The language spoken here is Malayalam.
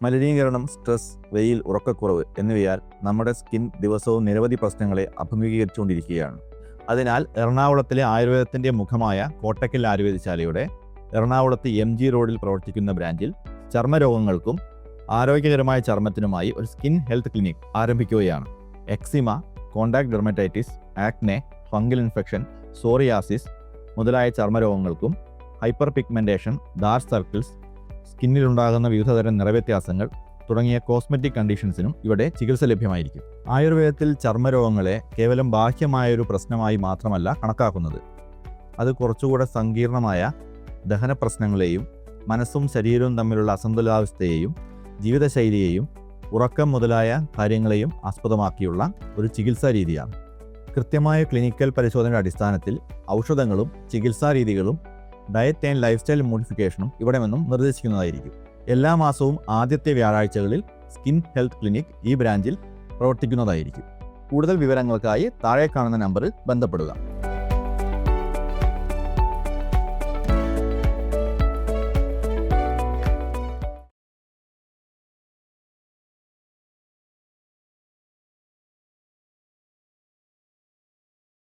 മലിനീകരണം, സ്ട്രെസ്, വെയിൽ, ഉറക്കക്കുറവ് എന്നിവയാൽ നമ്മുടെ സ്കിൻ ദിവസവും നിരവധി പ്രശ്നങ്ങളെ അഭിമുഖീകരിച്ചുകൊണ്ടിരിക്കുകയാണ്. അതിനാൽ എറണാകുളത്തിലെ ആയുർവേദത്തിൻ്റെ മുഖമായ കോട്ടക്കൽ ആയുർവേദശാലയുടെ എറണാകുളത്ത് MG റോഡിൽ പ്രവർത്തിക്കുന്ന ബ്രാഞ്ചിൽ ചർമ്മരോഗങ്ങൾക്കും ആരോഗ്യകരമായ ചർമ്മത്തിനുമായി ഒരു സ്കിൻ ഹെൽത്ത് ക്ലിനിക് ആരംഭിക്കുകയാണ്. Eczema, contact dermatitis, acne, fungal infection, psoriasis മുതലായ ചർമ്മരോഗങ്ങൾക്കും ഹൈപ്പർ പിഗ്മെൻറ്റേഷൻ, ഡാർക്ക് സർക്കിൾസ്, സ്കിന്നിലുണ്ടാകുന്ന വിവിധതരം നിറവ്യത്യാസങ്ങൾ തുടങ്ങിയ കോസ്മെറ്റിക് കണ്ടീഷൻസിനും ഇവിടെ ചികിത്സ ലഭ്യമായിരിക്കും. ആയുർവേദത്തിൽ ചർമ്മരോഗങ്ങളെ കേവലം ബാഹ്യമായൊരു പ്രശ്നമായി മാത്രമല്ല കണക്കാക്കുന്നത്. അത് കുറച്ചുകൂടെ സങ്കീർണമായ ദഹന പ്രശ്നങ്ങളെയും മനസ്സും ശരീരവും തമ്മിലുള്ള അസന്തുലിതാവസ്ഥയെയും ജീവിതശൈലിയെയും ഉറക്കം മുതലായ കാര്യങ്ങളെയും ആസ്പദമാക്കിയുള്ള ഒരു ചികിത്സാ രീതിയാണ്. കൃത്യമായ ക്ലിനിക്കൽ പരിശോധനയുടെ അടിസ്ഥാനത്തിൽ ഔഷധങ്ങളും ചികിത്സാ രീതികളും ഡയറ്റ് ആൻഡ് ലൈഫ് സ്റ്റൈൽ മോഡിഫിക്കേഷനും ഇവിടെ നിന്നും നിർദ്ദേശിക്കുന്നതായിരിക്കും. എല്ലാ മാസവും ആദ്യത്തെ വ്യാഴാഴ്ചകളിൽ സ്കിൻ ഹെൽത്ത് ക്ലിനിക് ഈ ബ്രാഞ്ചിൽ പ്രവർത്തിക്കുന്നതായിരിക്കും. കൂടുതൽ വിവരങ്ങൾക്കായി താഴെ കാണുന്ന നമ്പറിൽ ബന്ധപ്പെടുക.